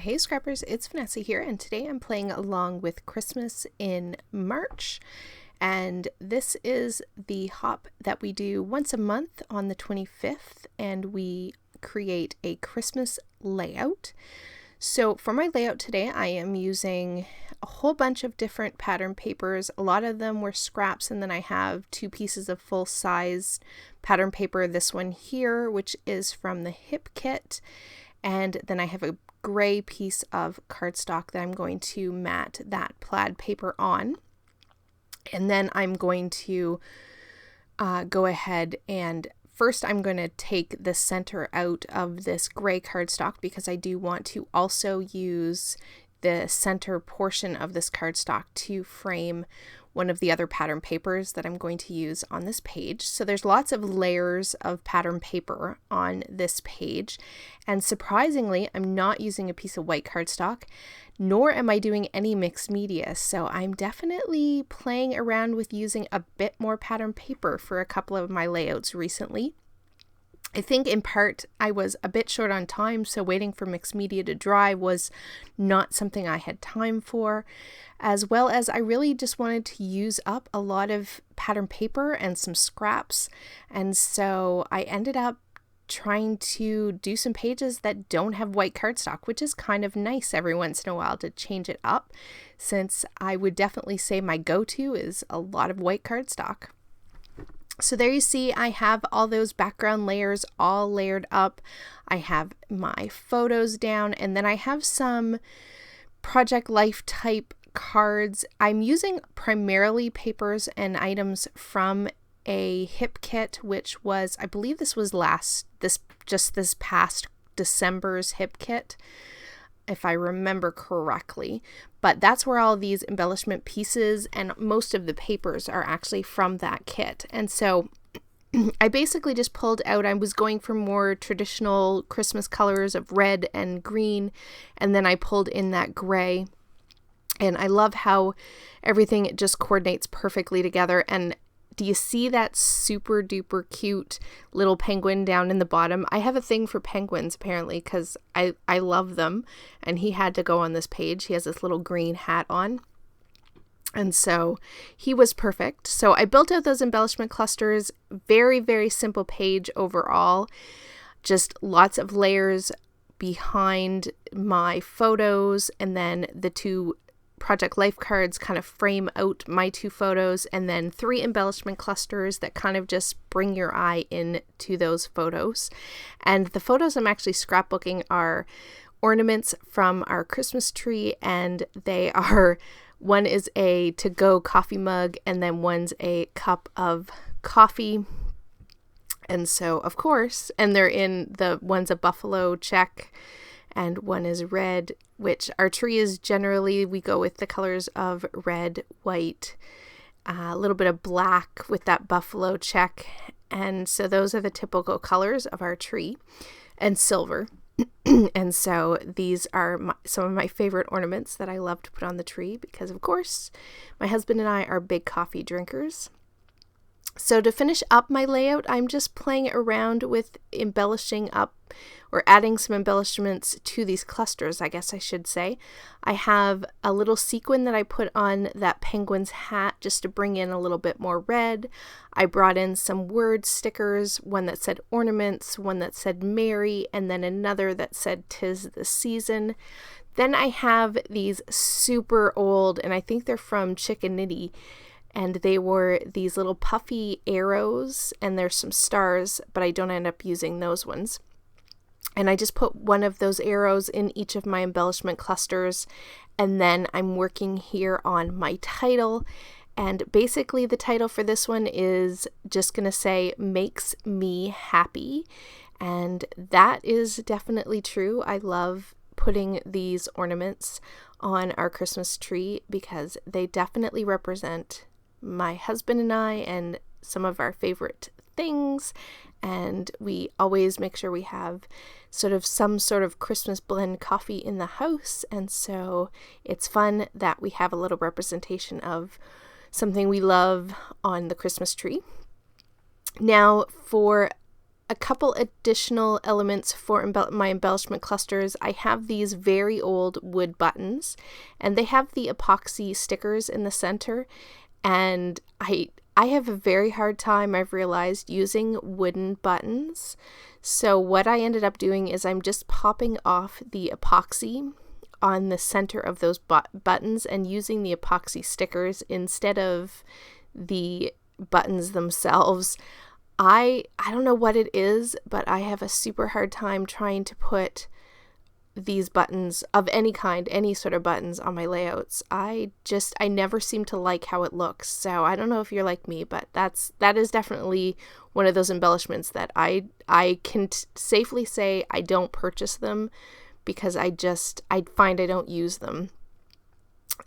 Hey Scrappers, it's Vanessa here, and today I'm playing along with Christmas in March. And this is the hop that we do once a month on the 25th, and we create a Christmas layout. So for my layout today, I am using a whole bunch of different pattern papers. A lot of them were scraps, and then I have two pieces of full-size pattern paper. This one here, which is from the Hip Kit, and then I have a gray piece of cardstock that I'm going to mat that plaid paper on. And then I'm going to go ahead and first I'm going to take the center out of this gray cardstock because I do want to also use the center portion of this cardstock to frame one of the other pattern papers that I'm going to use on this page. So there's lots of layers of pattern paper on this page, and surprisingly I'm not using a piece of white cardstock, nor am I doing any mixed media. So I'm definitely playing around with using a bit more pattern paper for a couple of my layouts recently. I think in part I was a bit short on time, so waiting for mixed media to dry was not something I had time for, as well as I really just wanted to use up a lot of pattern paper and some scraps, and so I ended up trying to do some pages that don't have white cardstock, which is kind of nice every once in a while to change it up, since I would definitely say my go-to is a lot of white cardstock. So there you see I have all those background layers all layered up. I have my photos down, and then I have some Project Life type cards. I'm using primarily papers and items from a Hip Kit, which was, I believe this was this past December's Hip Kit, if I remember correctly. But that's where all these embellishment pieces and most of the papers are actually from that kit. And so I basically just pulled out, I was going for more traditional Christmas colors of red and green, and then I pulled in that gray. And I love how everything just coordinates perfectly together. And do you see that super duper cute little penguin down in the bottom? I have a thing for penguins apparently because I love them, and he had to go on this page. He has this little green hat on, and so he was perfect. So I built out those embellishment clusters. Very, very simple page overall. Just lots of layers behind my photos, and then the two Project Life cards kind of frame out my two photos, and then three embellishment clusters that kind of just bring your eye into those photos. And the photos I'm actually scrapbooking are ornaments from our Christmas tree, and they are, one is a to-go coffee mug, and then one's a cup of coffee. And so, of course, and they're in, the one's a buffalo check and one is red, which our tree is generally, we go with the colors of red, white, a little bit of black with that buffalo check. And so those are the typical colors of our tree, and silver. And so these are some of my favorite ornaments that I love to put on the tree because, of course, my husband and I are big coffee drinkers. So to finish up my layout, I'm just playing around with embellishing up or adding some embellishments to these clusters, I guess I should say. I have a little sequin that I put on that penguin's hat just to bring in a little bit more red. I brought in some word stickers, one that said ornaments, one that said Merry, and then another that said 'Tis the Season. Then I have these super old, and I think they're from Chickanitty, and they were these little puffy arrows, and there's some stars, but I don't end up using those ones. And I just put one of those arrows in each of my embellishment clusters, and then I'm working here on my title. And basically the title for this one is just going to say makes me happy, and that is definitely true. I love putting these ornaments on our Christmas tree because they definitely represent my husband and I and some of our favorite things, and we always make sure we have some sort of Christmas blend coffee in the house, and so it's fun that we have a little representation of something we love on the Christmas tree. Now for a couple additional elements for my embellishment clusters. I have these very old wood buttons, and they have the epoxy stickers in the center, and I have a very hard time, I've realized, using wooden buttons. So what I ended up doing is I'm just popping off the epoxy on the center of those buttons and using the epoxy stickers instead of the buttons themselves. I don't know what it is, but I have a super hard time trying to put these buttons of any kind, any sort of buttons on my layouts. I never seem to like how it looks. So I don't know if you're like me, but that is definitely one of those embellishments that I can safely say I don't purchase them because I find I don't use them.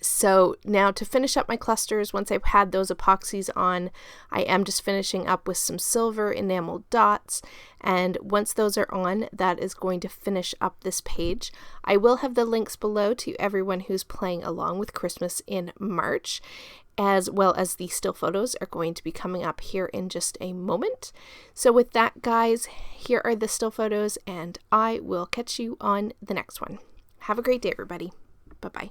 So now to finish up my clusters, once I've had those epoxies on, I am just finishing up with some silver enamel dots. And once those are on, that is going to finish up this page. I will have the links below to everyone who's playing along with Christmas in March, as well as the still photos are going to be coming up here in just a moment. So with that, guys, here are the still photos, and I will catch you on the next one. Have a great day, everybody. Bye-bye.